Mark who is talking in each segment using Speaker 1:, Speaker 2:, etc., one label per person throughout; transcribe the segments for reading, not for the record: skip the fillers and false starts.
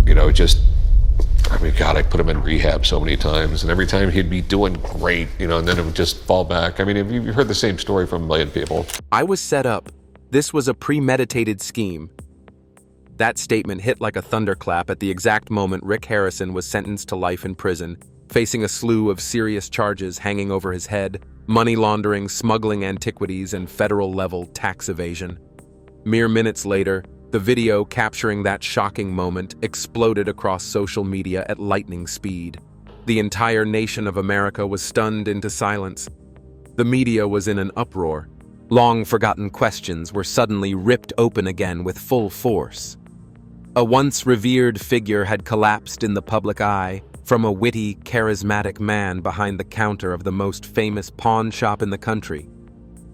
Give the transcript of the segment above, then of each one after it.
Speaker 1: just, I mean, God, I put him in rehab so many times, and every time he'd be doing great, and then it would just fall back. I mean, you've heard the same story from a million people.
Speaker 2: I was set up. This was a premeditated scheme. That statement hit like a thunderclap at the exact moment Rick Harrison was sentenced to life in prison, facing a slew of serious charges hanging over his head: money laundering, smuggling antiquities, and federal-level tax evasion. Mere minutes later, the video capturing that shocking moment exploded across social media at lightning speed. The entire nation of America was stunned into silence. The media was in an uproar. Long-forgotten questions were suddenly ripped open again with full force. A once revered figure had collapsed in the public eye, from a witty, charismatic man behind the counter of the most famous pawn shop in the country.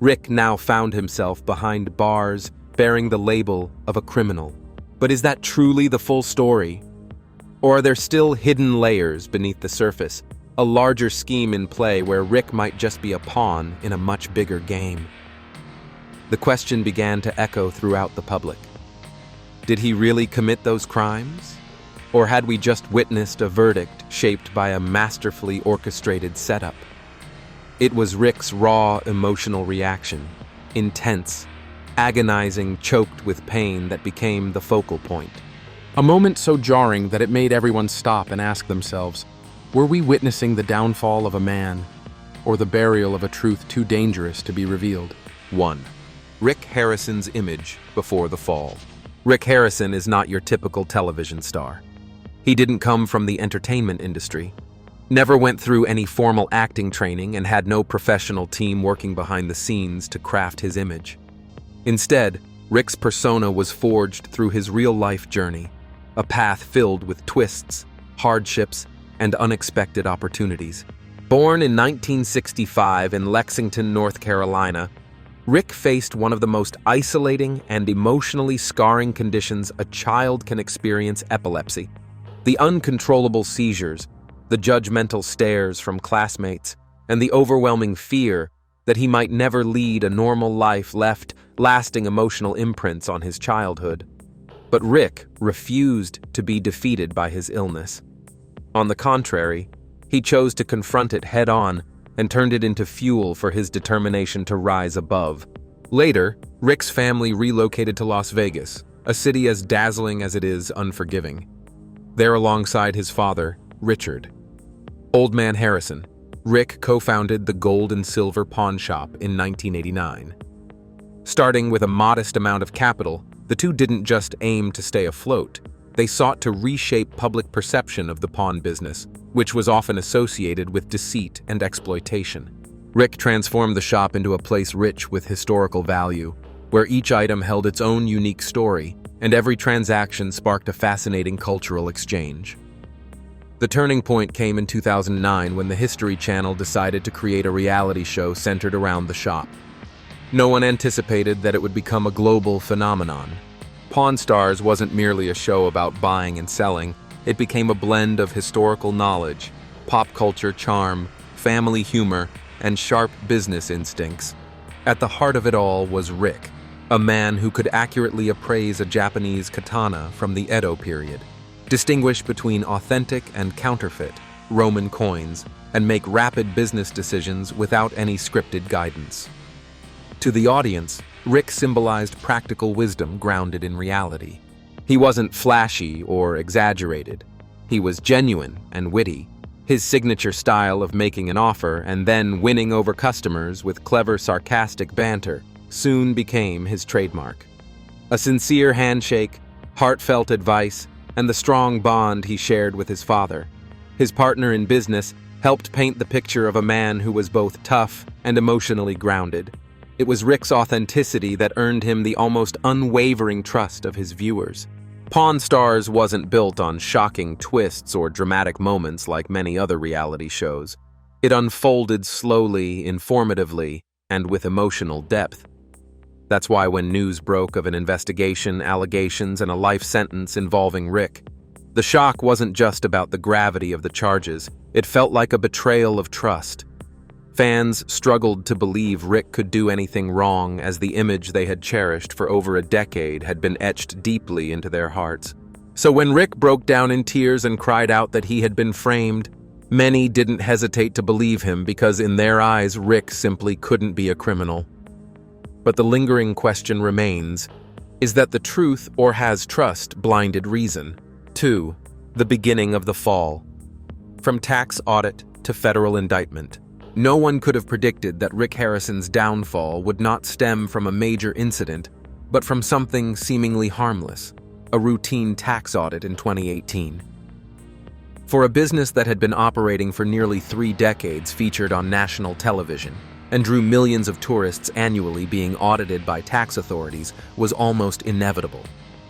Speaker 2: Rick now found himself behind bars, bearing the label of a criminal. But is that truly the full story? Or are there still hidden layers beneath the surface, a larger scheme in play where Rick might just be a pawn in a much bigger game? The question began to echo throughout the public. Did he really commit those crimes? Or had we just witnessed a verdict shaped by a masterfully orchestrated setup? It was Rick's raw emotional reaction, intense, agonizing, choked with pain, that became the focal point.
Speaker 3: A moment so jarring that it made everyone stop and ask themselves, were we witnessing the downfall of a man, or the burial of a truth too dangerous to be revealed?
Speaker 2: 1. Rick Harrison's image before the fall. Rick Harrison is not your typical television star. He didn't come from the entertainment industry, never went through any formal acting training, and had no professional team working behind the scenes to craft his image. Instead, Rick's persona was forged through his real-life journey, a path filled with twists, hardships, and unexpected opportunities. Born in 1965 in Lexington, North Carolina, Rick faced one of the most isolating and emotionally scarring conditions a child can experience: epilepsy. The uncontrollable seizures, the judgmental stares from classmates, and the overwhelming fear that he might never lead a normal life left lasting emotional imprints on his childhood. But Rick refused to be defeated by his illness. On the contrary, he chose to confront it head-on and turned it into fuel for his determination to rise above. Later, Rick's family relocated to Las Vegas, a city as dazzling as it is unforgiving. There, alongside his father, Richard, Old Man Harrison, Rick co-founded the Gold and Silver Pawn Shop in 1989. Starting with a modest amount of capital, the two didn't just aim to stay afloat. They sought to reshape public perception of the pawn business, which was often associated with deceit and exploitation. Rick transformed the shop into a place rich with historical value, where each item held its own unique story, and every transaction sparked a fascinating cultural exchange. The turning point came in 2009 when the History Channel decided to create a reality show centered around the shop. No one anticipated that it would become a global phenomenon. Pawn Stars wasn't merely a show about buying and selling. It became a blend of historical knowledge, pop culture charm, family humor, and sharp business instincts. At the heart of it all was Rick, a man who could accurately appraise a Japanese katana from the Edo period, distinguish between authentic and counterfeit Roman coins, and make rapid business decisions without any scripted guidance. To the audience, Rick symbolized practical wisdom grounded in reality. He wasn't flashy or exaggerated. He was genuine and witty. His signature style of making an offer and then winning over customers with clever, sarcastic banter soon became his trademark. A sincere handshake, heartfelt advice, and the strong bond he shared with his father, his partner in business, helped paint the picture of a man who was both tough and emotionally grounded. It was Rick's authenticity that earned him the almost unwavering trust of his viewers. Pawn Stars wasn't built on shocking twists or dramatic moments like many other reality shows. It unfolded slowly, informatively, and with emotional depth. That's why when news broke of an investigation, allegations, and a life sentence involving Rick, the shock wasn't just about the gravity of the charges. It felt like a betrayal of trust. Fans struggled to believe Rick could do anything wrong, as the image they had cherished for over a decade had been etched deeply into their hearts. So when Rick broke down in tears and cried out that he had been framed, many didn't hesitate to believe him because in their eyes, Rick simply couldn't be a criminal. But the lingering question remains, is that the truth or has trust blinded reason? 2. The beginning of the fall. From tax audit to federal indictment, no one could have predicted that Rick Harrison's downfall would not stem from a major incident, but from something seemingly harmless, a routine tax audit in 2018. For a business that had been operating for nearly 3 decades featured on national television and drew millions of tourists annually, being audited by tax authorities was almost inevitable.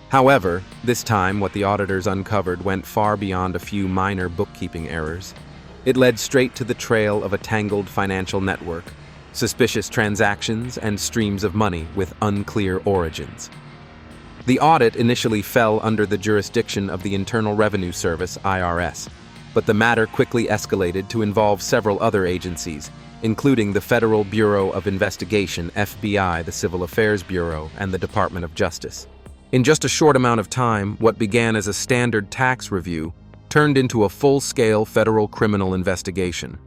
Speaker 2: However, this time what the auditors uncovered went far beyond a few minor bookkeeping errors. It led straight to the trail of a tangled financial network, suspicious transactions, and streams of money with unclear origins. The audit initially fell under the jurisdiction of the Internal Revenue Service, IRS, but the matter quickly escalated to involve several other agencies, including the Federal Bureau of Investigation, FBI, the Civil Affairs Bureau, and the Department of Justice. In just a short amount of time, what began as a standard tax review turned into a full-scale federal criminal investigation.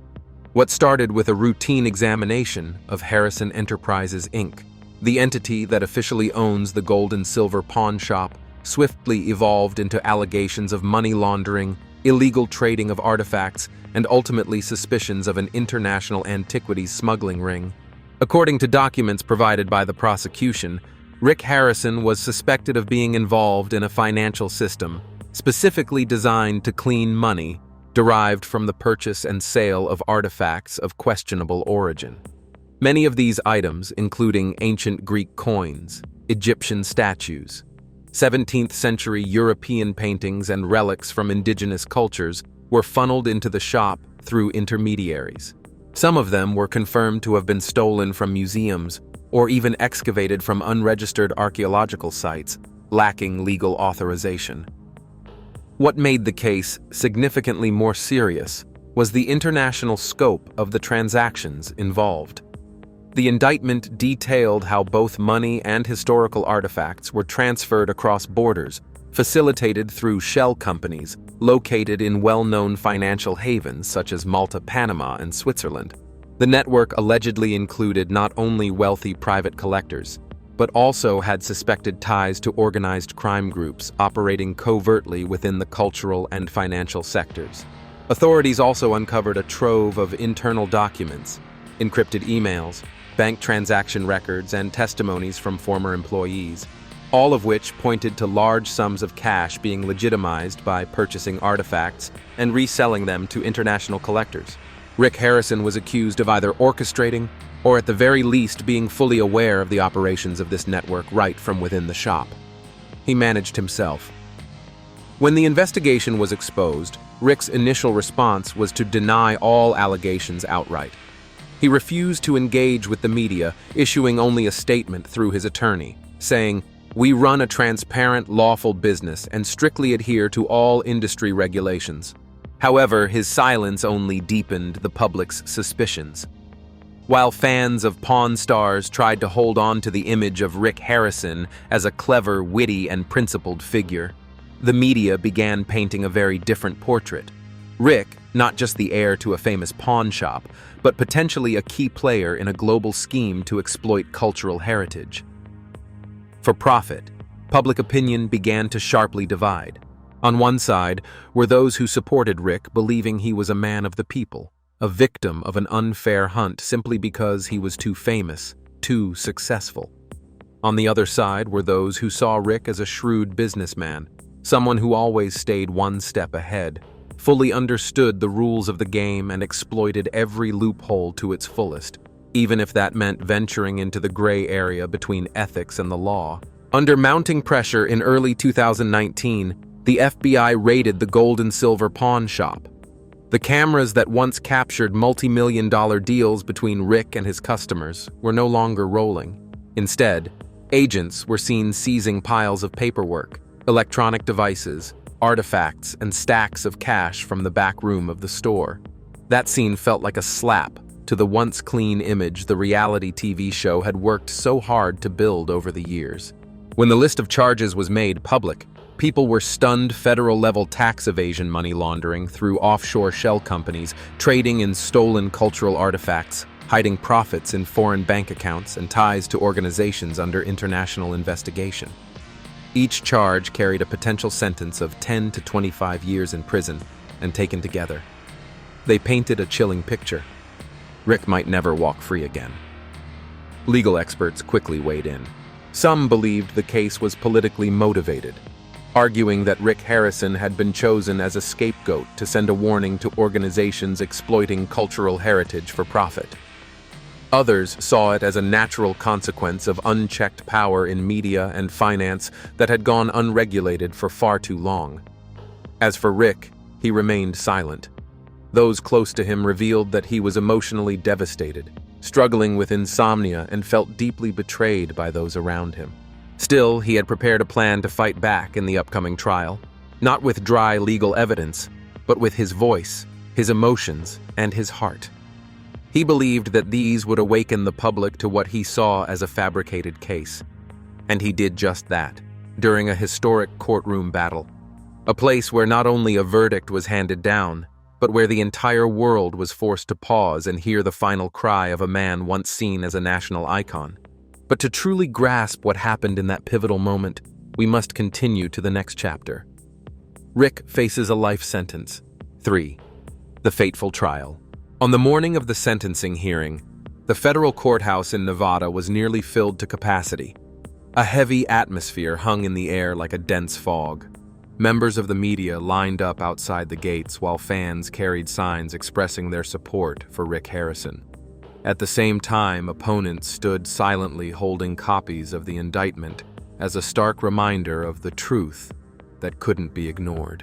Speaker 2: What started with a routine examination of Harrison Enterprises, Inc., the entity that officially owns the gold and silver pawn shop, swiftly evolved into allegations of money laundering, illegal trading of artifacts, and ultimately suspicions of an international antiquities smuggling ring. According to documents provided by the prosecution, Rick Harrison was suspected of being involved in a financial system specifically designed to clean money derived from the purchase and sale of artifacts of questionable origin. Many of these items, including ancient Greek coins, Egyptian statues, 17th century European paintings, and relics from indigenous cultures, were funneled into the shop through intermediaries. Some of them were confirmed to have been stolen from museums or even excavated from unregistered archaeological sites, lacking legal authorization. What made the case significantly more serious was the international scope of the transactions involved. The indictment detailed how both money and historical artifacts were transferred across borders, facilitated through shell companies located in well-known financial havens such as Malta, Panama, and Switzerland. The network allegedly included not only wealthy private collectors, but also had suspected ties to organized crime groups operating covertly within the cultural and financial sectors. Authorities also uncovered a trove of internal documents, encrypted emails, bank transaction records, and testimonies from former employees, all of which pointed to large sums of cash being legitimized by purchasing artifacts and reselling them to international collectors. Rick Harrison was accused of either orchestrating or at the very least being fully aware of the operations of this network right from within the shop. He managed himself. When the investigation was exposed, Rick's initial response was to deny all allegations outright. He refused to engage with the media, issuing only a statement through his attorney, saying, "We run a transparent, lawful business and strictly adhere to all industry regulations." However, his silence only deepened the public's suspicions. While fans of Pawn Stars tried to hold on to the image of Rick Harrison as a clever, witty, and principled figure, the media began painting a very different portrait. Rick, not just the heir to a famous pawn shop, but potentially a key player in a global scheme to exploit cultural heritage. For profit, public opinion began to sharply divide. On one side were those who supported Rick, believing he was a man of the people, a victim of an unfair hunt simply because he was too famous, too successful. On the other side were those who saw Rick as a shrewd businessman, someone who always stayed one step ahead, fully understood the rules of the game, and exploited every loophole to its fullest, even if that meant venturing into the gray area between ethics and the law. Under mounting pressure in early 2019, the FBI raided the gold and silver pawn shop. The cameras that once captured multi-million-dollar deals between Rick and his customers were no longer rolling. Instead, agents were seen seizing piles of paperwork, electronic devices, artifacts, and stacks of cash from the back room of the store. That scene felt like a slap to the once clean image the reality TV show had worked so hard to build over the years. When the list of charges was made public, People were stunned federal-level tax evasion money laundering through offshore shell companies, trading in stolen cultural artifacts, hiding profits in foreign bank accounts, and ties to organizations under international investigation. Each charge carried a potential sentence of 10 to 25 years in prison, and taken together, they painted a chilling picture. Rick might never walk free again. Legal experts quickly weighed in. Some believed the case was politically motivated, arguing that Rick Harrison had been chosen as a scapegoat to send a warning to organizations exploiting cultural heritage for profit. Others saw it as a natural consequence of unchecked power in media and finance that had gone unregulated for far too long. As for Rick, he remained silent. Those close to him revealed that he was emotionally devastated, struggling with insomnia, and felt deeply betrayed by those around him. Still, he had prepared a plan to fight back in the upcoming trial, not with dry legal evidence, but with his voice, his emotions, and his heart. He believed that these would awaken the public to what he saw as a fabricated case. And he did just that, during a historic courtroom battle. A place where not only a verdict was handed down, but where the entire world was forced to pause and hear the final cry of a man once seen as a national icon. But to truly grasp what happened in that pivotal moment, we must continue to the next chapter. Rick faces a life sentence. 3. The fateful trial. On the morning of the sentencing hearing, the federal courthouse in Nevada was nearly filled to capacity. A heavy atmosphere hung in the air like a dense fog. Members of the media lined up outside the gates while fans carried signs expressing their support for Rick Harrison. At the same time, opponents stood silently holding copies of the indictment as a stark reminder of the truth that couldn't be ignored.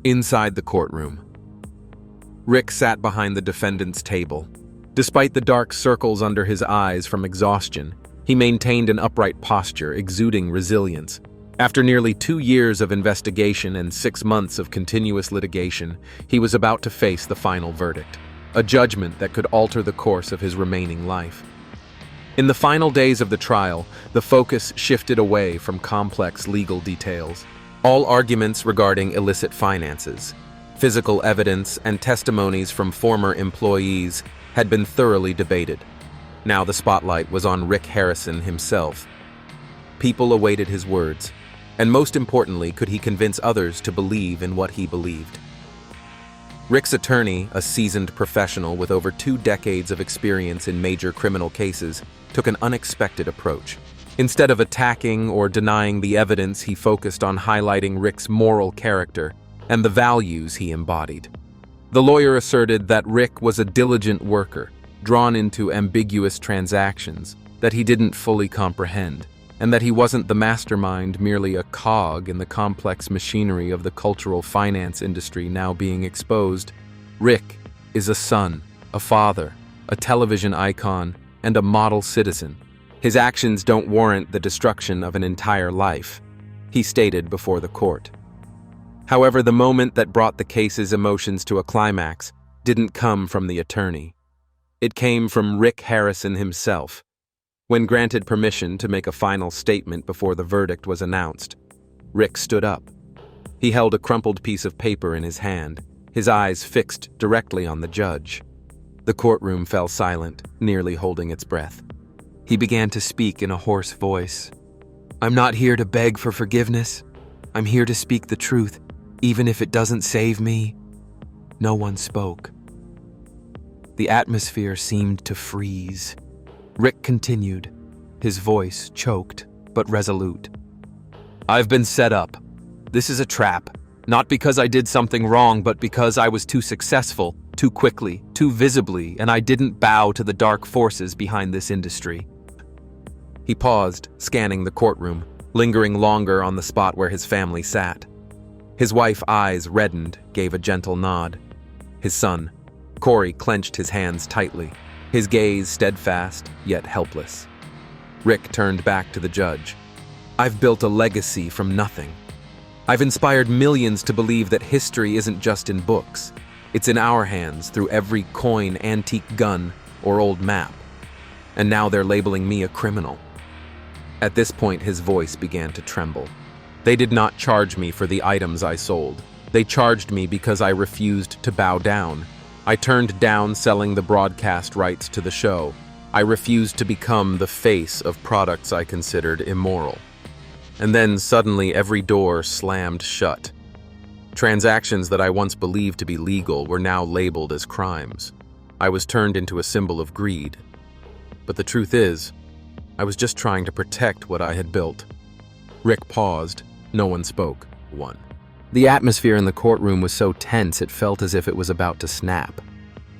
Speaker 2: Inside the courtroom, Rick sat behind the defendant's table. Despite the dark circles under his eyes from exhaustion, he maintained an upright posture, exuding resilience. After nearly 2 years of investigation and 6 months of continuous litigation, he was about to face the final verdict, a judgment that could alter the course of his remaining life. In the final days of the trial, the focus shifted away from complex legal details. All arguments regarding illicit finances, physical evidence, and testimonies from former employees had been thoroughly debated. Now the spotlight was on Rick Harrison himself. People awaited his words, and most importantly, could he convince others to believe in what he believed. Rick's attorney, a seasoned professional with over 2 decades of experience in major criminal cases, took an unexpected approach. Instead of attacking or denying the evidence, he focused on highlighting Rick's moral character and the values he embodied. The lawyer asserted that Rick was a diligent worker, drawn into ambiguous transactions that he didn't fully comprehend, and that he wasn't the mastermind, merely a cog in the complex machinery of the cultural finance industry now being exposed. Rick is a son, a father, a television icon, and a model citizen. His actions don't warrant the destruction of an entire life, he stated before the court. However, the moment that brought the case's emotions to a climax didn't come from the attorney. It came from Rick Harrison himself. When granted permission to make a final statement before the verdict was announced, Rick stood up. He held a crumpled piece of paper in his hand, his eyes fixed directly on the judge. The courtroom fell silent, nearly holding its breath. He began to speak in a hoarse voice. "I'm not here to beg for forgiveness. I'm here to speak the truth, even if it doesn't save me." No one spoke. The atmosphere seemed to freeze. Rick continued, his voice choked but resolute. "I've been set up. This is a trap. Not because I did something wrong, but because I was too successful, too quickly, too visibly, and I didn't bow to the dark forces behind this industry." He paused, scanning the courtroom, lingering longer on the spot where his family sat. His wife's eyes reddened, gave a gentle nod. His son, Corey, clenched his hands tightly, his gaze steadfast yet helpless. Rick turned back to the judge. "I've built a legacy from nothing. I've inspired millions to believe that history isn't just in books. It's in our hands through every coin, antique gun, or old map. And now they're labeling me a criminal." At this point, his voice began to tremble.
Speaker 3: They did not charge me for the items I sold. They charged me because I refused to bow down. I turned down selling the broadcast rights to the show. I refused to become the face of products I considered immoral. And then suddenly every door slammed shut. Transactions that I once believed to be legal were now labeled as crimes. I was turned into a symbol of greed. But the truth is, I was just trying to protect what I had built. Rick paused. No one spoke. 1. The atmosphere in the courtroom was so tense it felt as if it was about to snap.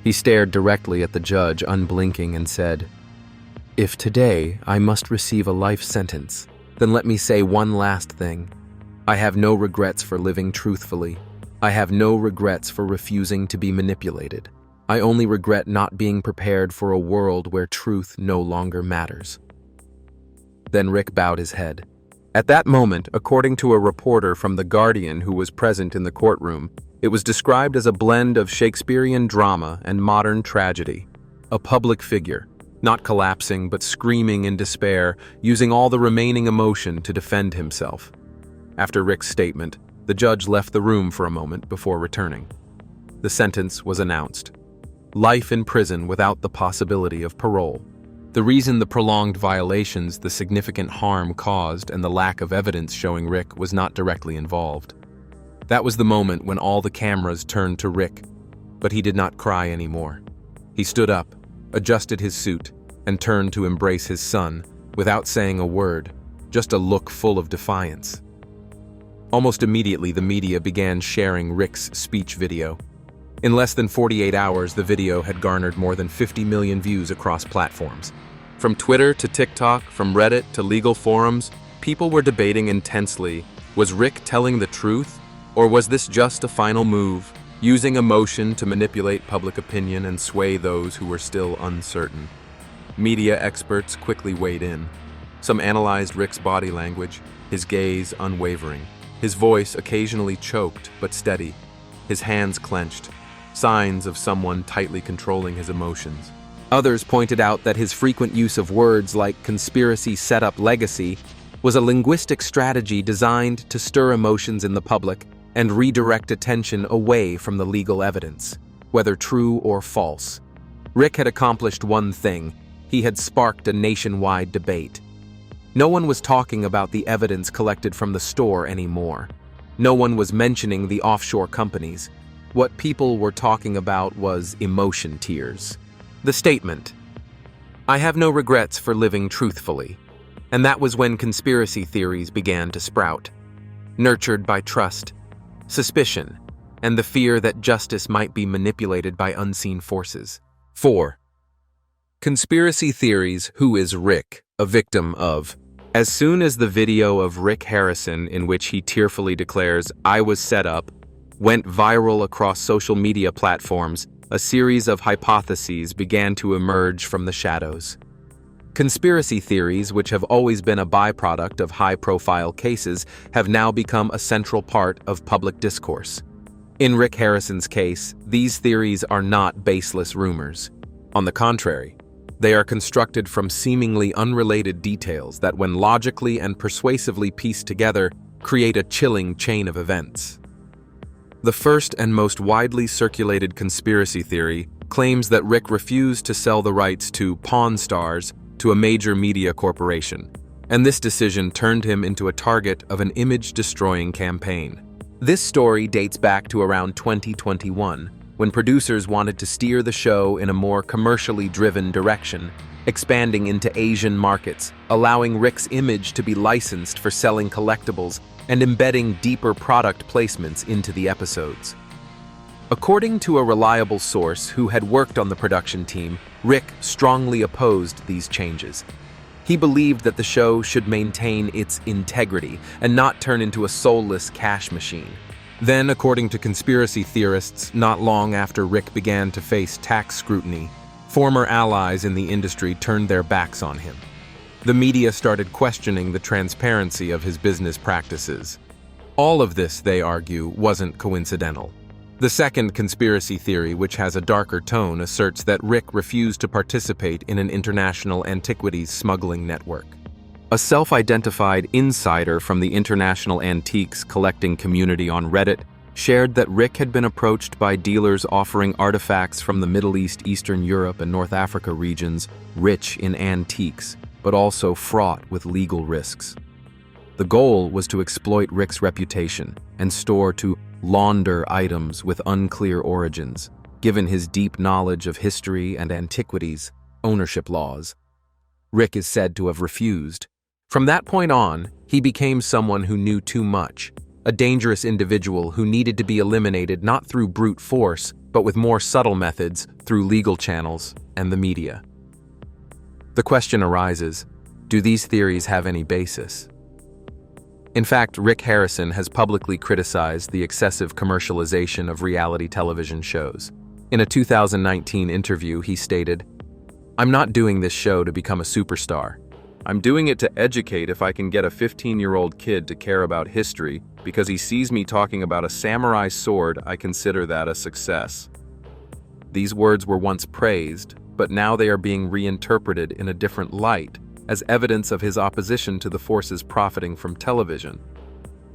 Speaker 3: He stared directly at the judge, unblinking, and said, "If today I must receive a life sentence, then let me say one last thing. I have no regrets for living truthfully. I have no regrets for refusing to be manipulated. I only regret not being prepared for a world where truth no longer matters." Then Rick bowed his head. At that moment, according to a reporter from The Guardian who was present in the courtroom, it was described as a blend of Shakespearean drama and modern tragedy. A public figure, not collapsing but screaming in despair, using all the remaining emotion to defend himself. After Rick's statement, the judge left the room for a moment before returning. The sentence was announced: life in prison without the possibility of parole. The reason the prolonged violations, the significant harm caused, and the lack of evidence showing Rick was not directly involved. That was the moment when all the cameras turned to Rick, but he did not cry anymore. He stood up, adjusted his suit, and turned to embrace his son, without saying a word, just a look full of defiance. Almost immediately, the media began sharing Rick's speech video. In less than 48 hours, the video had garnered more than 50 million views across platforms. From Twitter to TikTok, from Reddit to legal forums, people were debating intensely, was Rick telling the truth, or was this just a final move, using emotion to manipulate public opinion and sway those who were still uncertain? Media experts quickly weighed in. Some analyzed Rick's body language, his gaze unwavering, his voice occasionally choked but steady, his hands clenched, signs of someone tightly controlling his emotions. Others pointed out that his frequent use of words like conspiracy, setup, legacy was a linguistic strategy designed to stir emotions in the public and redirect attention away from the legal evidence, whether true or false. Rick had accomplished one thing: he had sparked a nationwide debate. No one was talking about the evidence collected from the store anymore. No one was mentioning the offshore companies. What people were talking about was emotion tears. The statement, "I have no regrets for living truthfully." And that was when conspiracy theories began to sprout, nurtured by trust, suspicion, and the fear that justice might be manipulated by unseen forces. 4. Conspiracy theories. Who is Rick a victim of? As soon as the video of Rick Harrison, in which he tearfully declares, "I was set up," went viral across social media platforms, a series of hypotheses began to emerge from the shadows. Conspiracy theories, which have always been a byproduct of high-profile cases, have now become a central part of public discourse. In Rick Harrison's case, these theories are not baseless rumors. On the contrary, they are constructed from seemingly unrelated details that, when logically and persuasively pieced together, create a chilling chain of events. The first and most widely circulated conspiracy theory claims that Rick refused to sell the rights to Pawn Stars to a major media corporation, and this decision turned him into a target of an image-destroying campaign. This story dates back to around 2021, when producers wanted to steer the show in a more commercially driven direction, expanding into Asian markets, allowing Rick's image to be licensed for selling collectibles and embedding deeper product placements into the episodes. According to a reliable source who had worked on the production team, Rick strongly opposed these changes. He believed that the show should maintain its integrity and not turn into a soulless cash machine. Then, according to conspiracy theorists, not long after Rick began to face tax scrutiny, former allies in the industry turned their backs on him. The media started questioning the transparency of his business practices. All of this, they argue, wasn't coincidental. The second conspiracy theory, which has a darker tone, asserts that Rick refused to participate in an international antiquities smuggling network. A self-identified insider from the international antiques collecting community on Reddit shared that Rick had been approached by dealers offering artifacts from the Middle East, Eastern Europe, and North Africa regions rich in antiques, but also fraught with legal risks. The goal was to exploit Rick's reputation and to launder items with unclear origins, given his deep knowledge of history and antiquities, ownership laws. Rick is said to have refused. From that point on, he became someone who knew too much, a dangerous individual who needed to be eliminated not through brute force, but with more subtle methods through legal channels and the media. The question arises, do these theories have any basis? In fact, Rick Harrison has publicly criticized the excessive commercialization of reality television shows. In a 2019 interview, he stated, "I'm not doing this show to become a superstar. I'm doing it to educate if I can get a 15-year-old kid to care about history because he sees me talking about a samurai sword. I consider that a success." These words were once praised, but now they are being reinterpreted in a different light as evidence of his opposition to the forces profiting from television.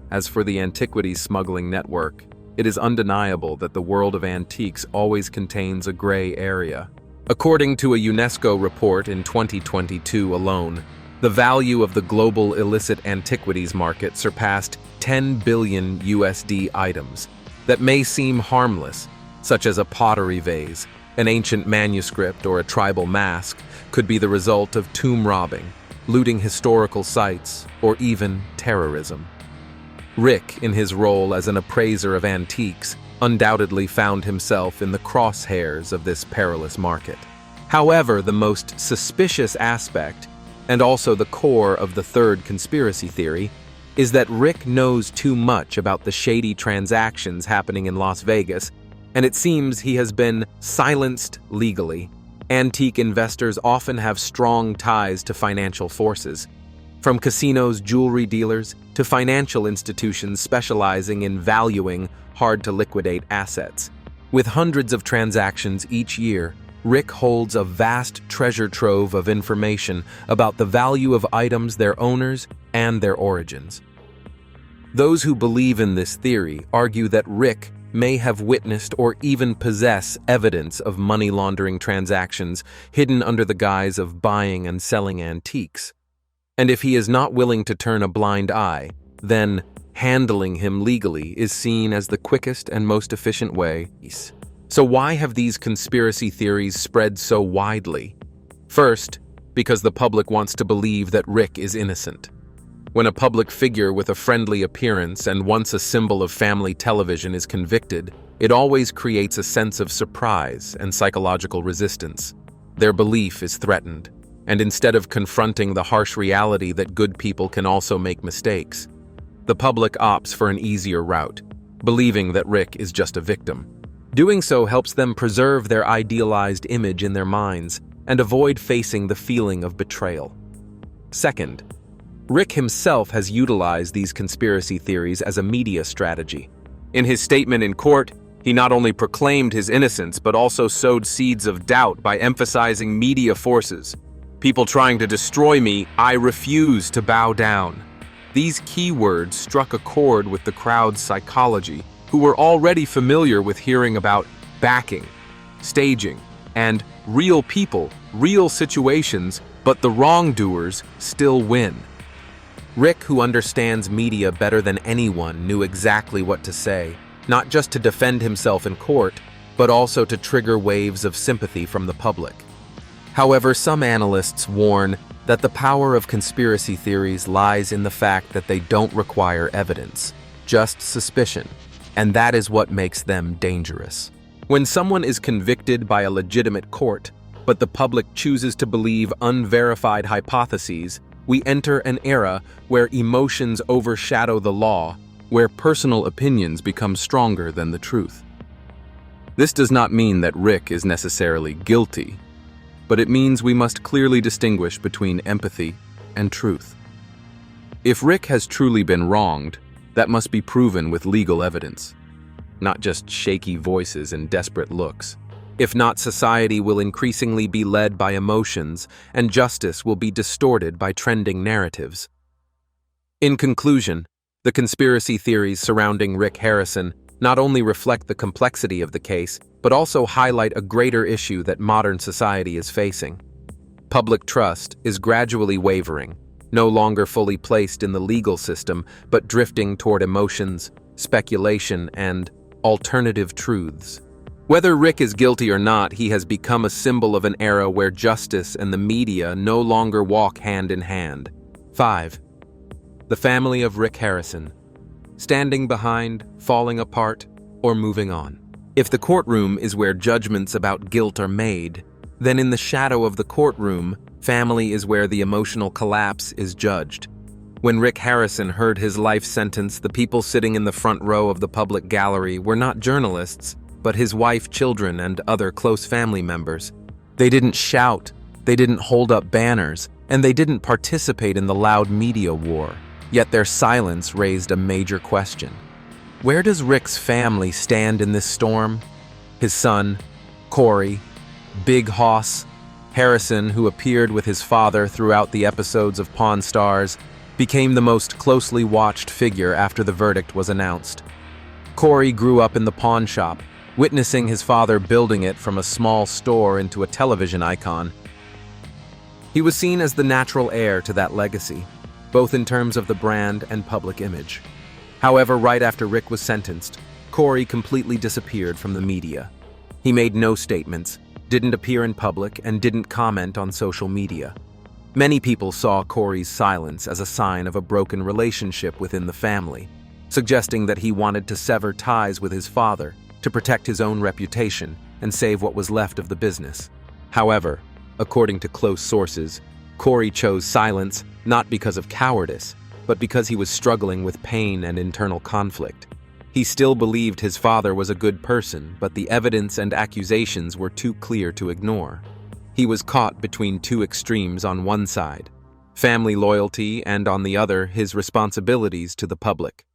Speaker 3: As for the antiquities smuggling network, it is undeniable that the world of antiques always contains a gray area. According to a UNESCO report in 2022 alone, the value of the global illicit antiquities market surpassed 10 billion USD items that may seem harmless, such as a pottery vase, an ancient manuscript, or a tribal mask, could be the result of tomb robbing, looting historical sites, or even terrorism. Rick, in his role as an appraiser of antiques, undoubtedly found himself in the crosshairs of this perilous market. However, the most suspicious aspect, and also the core of the third conspiracy theory, is that Rick knows too much about the shady transactions happening in Las Vegas, and it seems he has been silenced legally. Antique investors often have strong ties to financial forces, from casinos, jewelry dealers, to financial institutions specializing in valuing hard-to-liquidate assets. With hundreds of transactions each year, Rick holds a vast treasure trove of information about the value of items, their owners, and their origins. Those who believe in this theory argue that Rick may have witnessed or even possess evidence of money laundering transactions hidden under the guise of buying and selling antiques. And if he is not willing to turn a blind eye, then handling him legally is seen as the quickest and most efficient way. So why have these conspiracy theories spread so widely? First, because the public wants to believe that Rick is innocent. When a public figure with a friendly appearance and once a symbol of family television is convicted, it always creates a sense of surprise and psychological resistance. Their belief is threatened, and instead of confronting the harsh reality that good people can also make mistakes, the public opts for an easier route, believing that Rick is just a victim. Doing so helps them preserve their idealized image in their minds and avoid facing the feeling of betrayal. Second, Rick himself has utilized these conspiracy theories as a media strategy. In his statement in court, he not only proclaimed his innocence but also sowed seeds of doubt by emphasizing media forces. "People trying to destroy me, I refuse to bow down." These keywords struck a chord with the crowd's psychology, who were already familiar with hearing about backing, staging, and real people, real situations, but the wrongdoers still win. Rick, who understands media better than anyone, knew exactly what to say, not just to defend himself in court, but also to trigger waves of sympathy from the public. However, some analysts warn that the power of conspiracy theories lies in the fact that they don't require evidence, just suspicion, and that is what makes them dangerous. When someone is convicted by a legitimate court, but the public chooses to believe unverified hypotheses, we enter an era where emotions overshadow the law, where personal opinions become stronger than the truth. This does not mean that Rick is necessarily guilty, but it means we must clearly distinguish between empathy and truth. If Rick has truly been wronged, that must be proven with legal evidence, not just shaky voices and desperate looks. If not, society will increasingly be led by emotions, and justice will be distorted by trending narratives. In conclusion, the conspiracy theories surrounding Rick Harrison not only reflect the complexity of the case, but also highlight a greater issue that modern society is facing. Public trust is gradually wavering, no longer fully placed in the legal system, but drifting toward emotions, speculation, and alternative truths. Whether Rick is guilty or not, he has become a symbol of an era where justice and the media no longer walk hand in hand. 5. The family of Rick Harrison. Standing behind, falling apart, or moving on. If the courtroom is where judgments about guilt are made, then in the shadow of the courtroom, family is where the emotional collapse is judged. When Rick Harrison heard his life sentence, the people sitting in the front row of the public gallery were not journalists, but his wife, children, and other close family members. They didn't shout, they didn't hold up banners, and they didn't participate in the loud media war. Yet their silence raised a major question. Where does Rick's family stand in this storm? His son, Corey, Big Hoss, Harrison, who appeared with his father throughout the episodes of Pawn Stars, became the most closely watched figure after the verdict was announced. Corey grew up in the pawn shop, witnessing his father building it from a small store into a television icon. He was seen as the natural heir to that legacy, both in terms of the brand and public image. However, right after Rick was sentenced, Corey completely disappeared from the media. He made no statements, didn't appear in public, and didn't comment on social media. Many people saw Corey's silence as a sign of a broken relationship within the family, suggesting that he wanted to sever ties with his father to protect his own reputation and save what was left of the business. However, according to close sources, Corey chose silence not because of cowardice, but because he was struggling with pain and internal conflict. He still believed his father was a good person, but the evidence and accusations were too clear to ignore. He was caught between two extremes on one side, family loyalty, and on the other, his responsibilities to the public,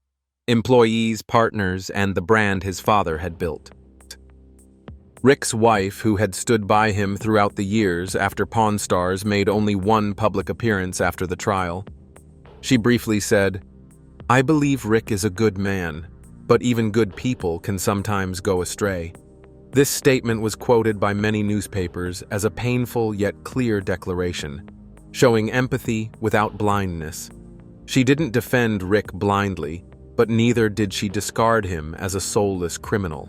Speaker 3: employees, partners, and the brand his father had built. Rick's wife, who had stood by him throughout the years after Pawn Stars, made only one public appearance after the trial. She briefly said, "I believe Rick is a good man, but even good people can sometimes go astray." This statement was quoted by many newspapers as a painful yet clear declaration, showing empathy without blindness. She didn't defend Rick blindly, but neither did she discard him as a soulless criminal.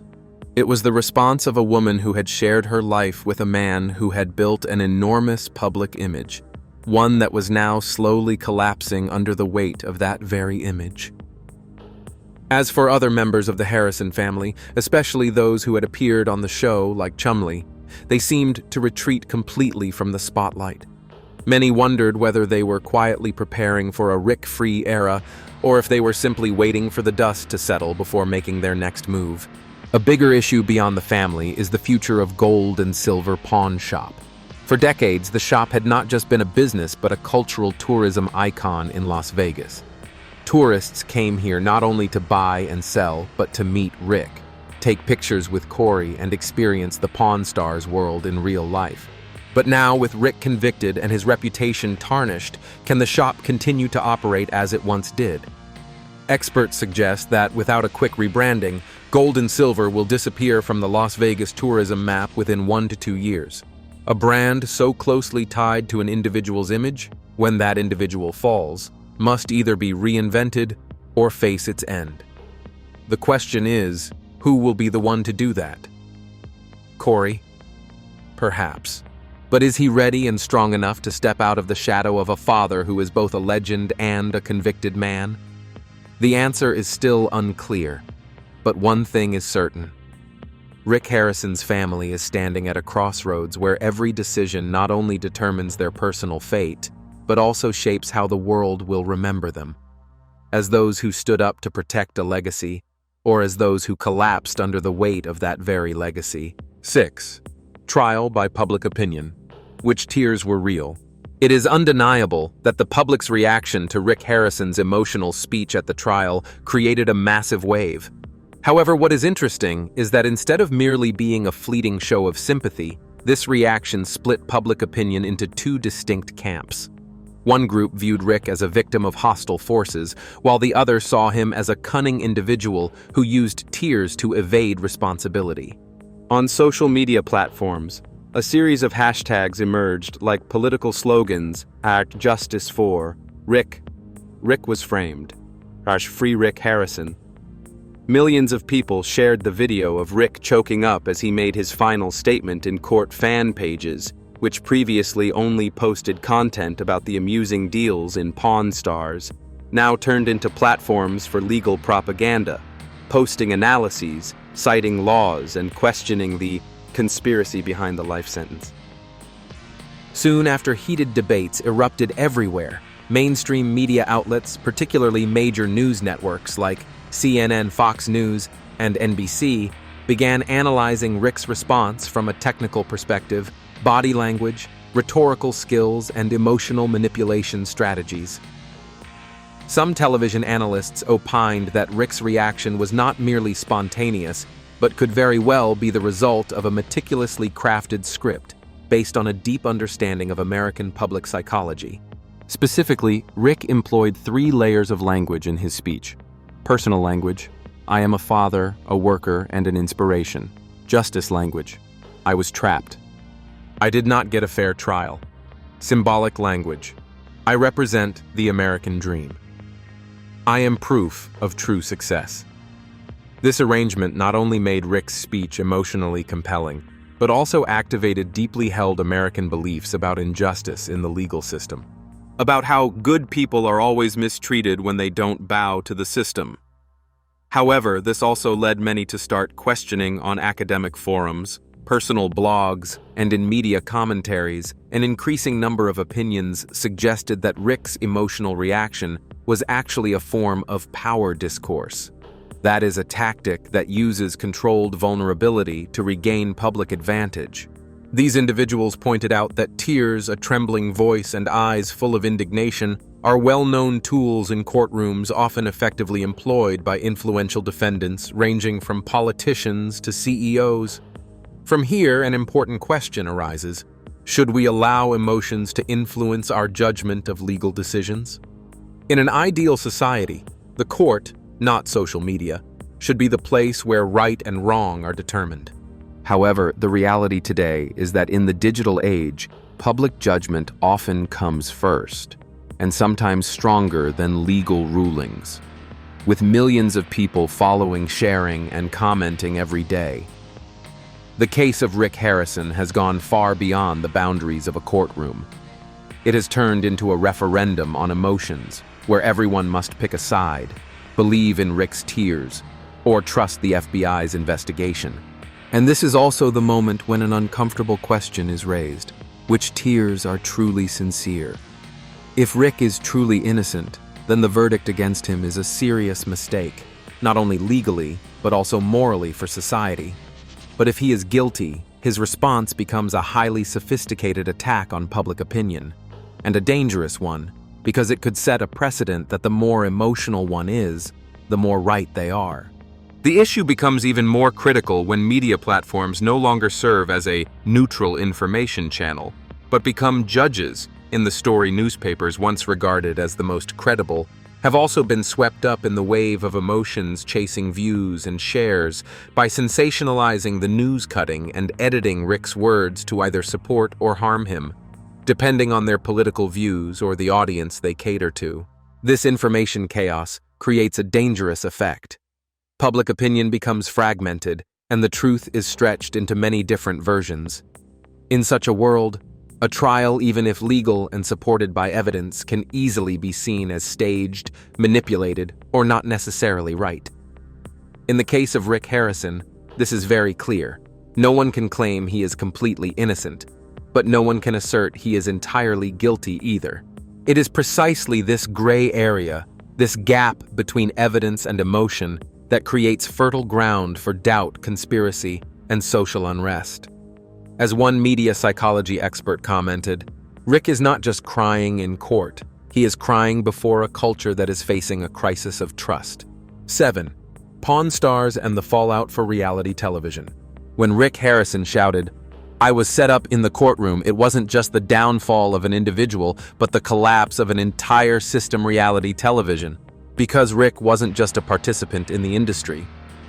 Speaker 3: It was the response of a woman who had shared her life with a man who had built an enormous public image, one that was now slowly collapsing under the weight of that very image. As for other members of the Harrison family, especially those who had appeared on the show like Chumley, they seemed to retreat completely from the spotlight. Many wondered whether they were quietly preparing for a Rick-free era, or if they were simply waiting for the dust to settle before making their next move. A bigger issue beyond the family is the future of Gold and Silver Pawn Shop. For decades, the shop had not just been a business, but a cultural tourism icon in Las Vegas. Tourists came here not only to buy and sell, but to meet Rick, take pictures with Corey, and experience the Pawn Stars world in real life. But now, with Rick convicted and his reputation tarnished, can the shop continue to operate as it once did? Experts suggest that without a quick rebranding, Gold and Silver will disappear from the Las Vegas tourism map within 1 to 2 years. A brand so closely tied to an individual's image, when that individual falls, must either be reinvented or face its end. The question is, who will be the one to do that? Corey? Perhaps. But is he ready and strong enough to step out of the shadow of a father who is both a legend and a convicted man? The answer is still unclear, but one thing is certain. Rick Harrison's family is standing at a crossroads where every decision not only determines their personal fate, but also shapes how the world will remember them. As those who stood up to protect a legacy, or as those who collapsed under the weight of that very legacy. 6. Trial by public opinion. Which tears were real? It is undeniable that the public's reaction to Rick Harrison's emotional speech at the trial created a massive wave.
Speaker 2: However, what is interesting is that instead of merely being a fleeting show of sympathy, this reaction split public opinion into two distinct camps. One group viewed Rick as a victim of hostile forces, while the other saw him as a cunning individual who used tears to evade responsibility. On social media platforms, a series of hashtags emerged like political slogans, #Justice for Rick. Rick was framed. #Free Rick Harrison. Millions of people shared the video of Rick choking up as he made his final statement in court fan pages, which previously only posted content about the amusing deals in Pawn Stars, now turned into platforms for legal propaganda, posting analyses, citing laws, and questioning the conspiracy behind the life sentence. Soon after, heated debates erupted everywhere. Mainstream media outlets, particularly major news networks like CNN, Fox News, and NBC, began analyzing Rick's response from a technical perspective, body language, rhetorical skills, and emotional manipulation strategies. Some television analysts opined that Rick's reaction was not merely spontaneous, but could very well be the result of a meticulously crafted script based on a deep understanding of American public psychology. Specifically, Rick employed 3 layers of language in his speech. Personal language: I am a father, a worker, and an inspiration. Justice language: I was trapped. I did not get a fair trial. Symbolic language: I represent the American dream. I am proof of true success. This arrangement not only made Rick's speech emotionally compelling, but also activated deeply held American beliefs about injustice in the legal system. About how good people are always mistreated when they don't bow to the system. However, this also led many to start questioning on academic forums, personal blogs, and in media commentaries. An increasing number of opinions suggested that Rick's emotional reaction was actually a form of power discourse. That is, a tactic that uses controlled vulnerability to regain public advantage. These individuals pointed out that tears, a trembling voice, and eyes full of indignation are well-known tools in courtrooms often effectively employed by influential defendants ranging from politicians to CEOs. From here, an important question arises: should we allow emotions to influence our judgment of legal decisions? In an ideal society, the court, not social media, should be the place where right and wrong are determined. However, the reality today is that in the digital age, public judgment often comes first, and sometimes stronger than legal rulings. With millions of people following, sharing, and commenting every day. The case of Rick Harrison has gone far beyond the boundaries of a courtroom. It has turned into a referendum on emotions, where everyone must pick a side, believe in Rick's tears, or trust the FBI's investigation. And this is also the moment when an uncomfortable question is raised: which tears are truly sincere? If Rick is truly innocent, then the verdict against him is a serious mistake, not only legally, but also morally for society. But if he is guilty, his response becomes a highly sophisticated attack on public opinion, and a dangerous one, because it could set a precedent that the more emotional one is, the more right they are. The issue becomes even more critical when media platforms no longer serve as a neutral information channel, but become judges in the story newspapers once regarded as the most credible, have also been swept up in the wave of emotions chasing views and shares by sensationalizing the news cutting and editing Rick's words to either support or harm him, depending on their political views or the audience they cater to. This information chaos creates a dangerous effect. Public opinion becomes fragmented, and the truth is stretched into many different versions. In such a world, a trial, even if legal and supported by evidence, can easily be seen as staged, manipulated, or not necessarily right. In the case of Rick Harrison, this is very clear. No one can claim he is completely innocent, but no one can assert he is entirely guilty either. It is precisely this gray area, this gap between evidence and emotion, that creates fertile ground for doubt, conspiracy, and social unrest. As one media psychology expert commented, Rick is not just crying in court, he is crying before a culture that is facing a crisis of trust. 7.
Speaker 3: Pawn Stars and the Fallout for Reality Television. When Rick Harrison shouted, "I was set up in the courtroom," it wasn't just the downfall of an individual, but the collapse of an entire system. Reality television. Because Rick wasn't just a participant in the industry.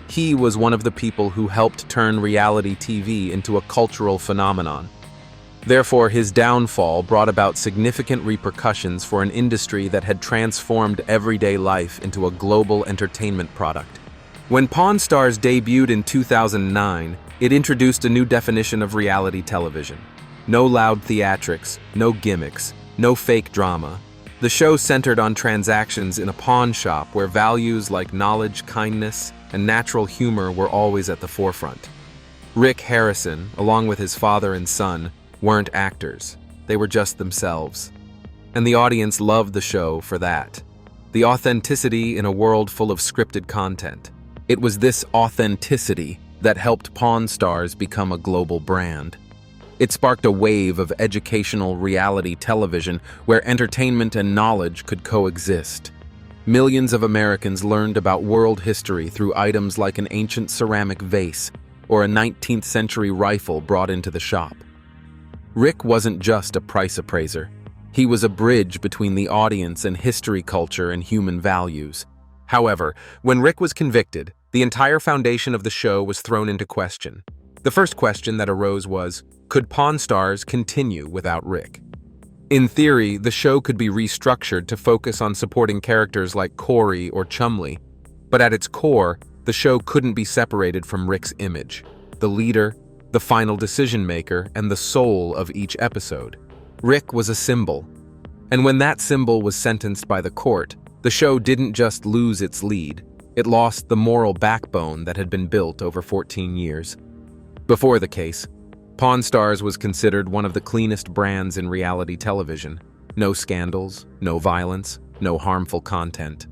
Speaker 3: He was one of the people who helped turn reality TV into a cultural phenomenon. Therefore, his downfall brought about significant repercussions for an industry that had transformed everyday life into a global entertainment product. When Pawn Stars debuted in 2009, it introduced a new definition of reality television. No loud theatrics, no gimmicks, no fake drama. The show centered on transactions in a pawn shop where values like knowledge, kindness, and natural humor were always at the forefront. Rick Harrison, along with his father and son, weren't actors. They were just themselves. And the audience loved the show for that. The authenticity in a world full of scripted content. It was this authenticity that helped Pawn Stars become a global brand. It sparked a wave of educational reality television where entertainment and knowledge could coexist. Millions of Americans learned about world history through items like an ancient ceramic vase or a 19th century rifle brought into the shop. Rick wasn't just a price appraiser. He was a bridge between the audience and history, culture, and human values. However, when Rick was convicted, the entire foundation of the show was thrown into question. The first question that arose was, could Pawn Stars continue without Rick? In theory, the show could be restructured to focus on supporting characters like Corey or Chumley, but at its core, the show couldn't be separated from Rick's image, the leader, the final decision maker, and the soul of each episode. Rick was a symbol, and when that symbol was sentenced by the court, the show didn't just lose its lead, it lost the moral backbone that had been built over 14 years. Before the case, Pawn Stars was considered one of the cleanest brands in reality television. No scandals, no violence, no harmful content.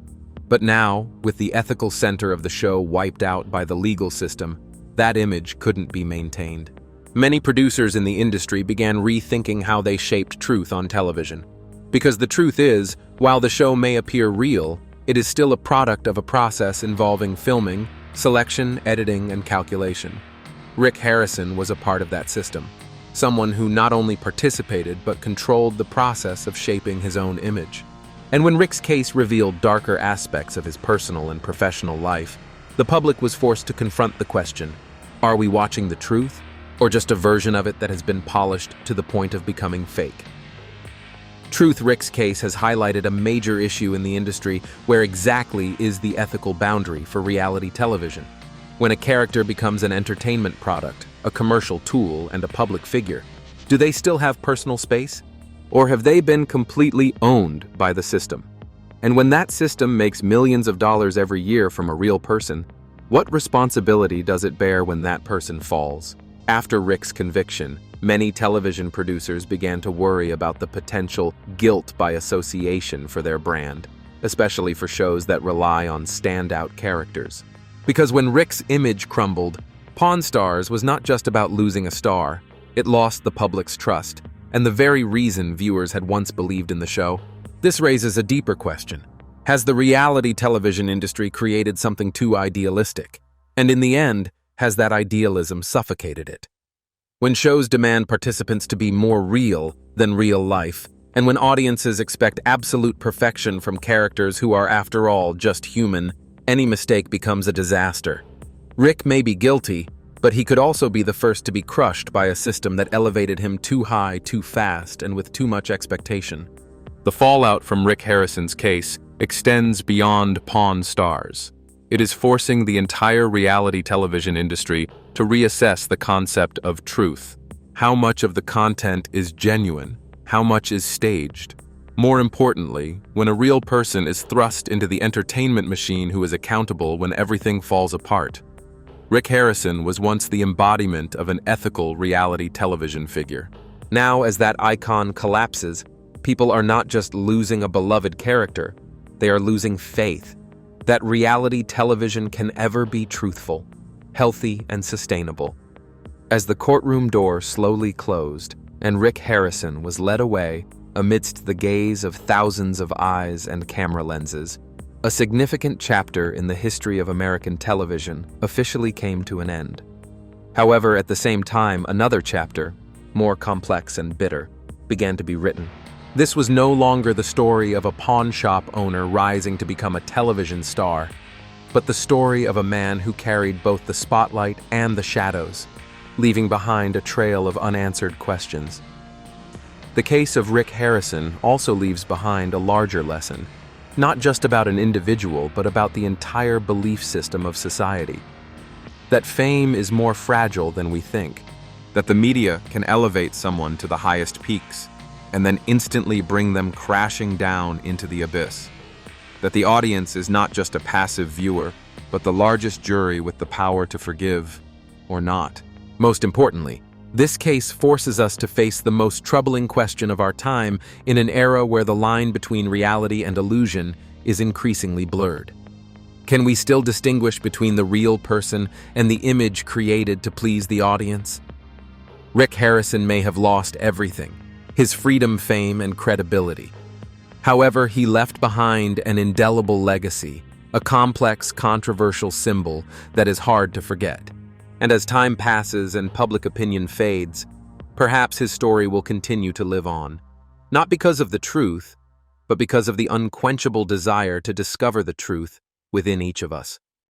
Speaker 3: But now, with the ethical center of the show wiped out by the legal system, that image couldn't be maintained. Many producers in the industry began rethinking how they shaped truth on television. Because the truth is, while the show may appear real, it is still a product of a process involving filming, selection, editing, and calculation. Rick Harrison was a part of that system, someone who not only participated but controlled the process of shaping his own image. And when Rick's case revealed darker aspects of his personal and professional life, the public was forced to confront the question, are we watching the truth, or just a version of it that has been polished to the point of becoming fake? Rick's case has highlighted a major issue in the industry. Where exactly is the ethical boundary for reality television? When a character becomes an entertainment product, a commercial tool, and a public figure, do they still have personal space? Or have they been completely owned by the system? And when that system makes millions of dollars every year from a real person, what responsibility does it bear when that person falls? After Rick's conviction, many television producers began to worry about the potential guilt by association for their brand, especially for shows that rely on standout characters. Because when Rick's image crumbled, Pawn Stars was not just about losing a star, it lost the public's trust, and the very reason viewers had once believed in the show. This raises a deeper question. Has the reality television industry created something too idealistic? And in the end, has that idealism suffocated it? When shows demand participants to be more real than real life, and when audiences expect absolute perfection from characters who are, after all, just human, any mistake becomes a disaster. Rick may be guilty, but he could also be the first to be crushed by a system that elevated him too high, too fast, and with too much expectation. The fallout from Rick Harrison's case extends beyond Pawn Stars. It is forcing the entire reality television industry to reassess the concept of truth. How much of the content is genuine? How much is staged? More importantly, when a real person is thrust into the entertainment machine who is accountable when everything falls apart. Rick Harrison was once the embodiment of an ethical reality television figure. Now, as that icon collapses, people are not just losing a beloved character, they are losing faith that reality television can ever be truthful, healthy, and sustainable. As the courtroom door slowly closed and Rick Harrison was led away amidst the gaze of thousands of eyes and camera lenses,
Speaker 2: A significant chapter in the history of American television officially came to an end. However, at the same time, another chapter, more complex and bitter, began to be written. This was no longer the story of a pawn shop owner rising to become a television star, but the story of a man who carried both the spotlight and the shadows, leaving behind a trail of unanswered questions. The case of Rick Harrison also leaves behind a larger lesson, not just about an individual, but about the entire belief system of society. That fame is more fragile than we think. That the media can elevate someone to the highest peaks and then instantly bring them crashing down into the abyss. That the audience is not just a passive viewer, but the largest jury with the power to forgive or not. Most importantly, this case forces us to face the most troubling question of our time in an era where the line between reality and illusion is increasingly blurred. Can we still distinguish between the real person and the image created to please the audience? Rick Harrison may have lost everything, his freedom, fame, and credibility. However, he left behind an indelible legacy, a complex, controversial symbol that is hard to forget. And as time passes and public opinion fades, perhaps his story will continue to live on. Not because of the truth, but because of the unquenchable desire to discover the truth within each of us.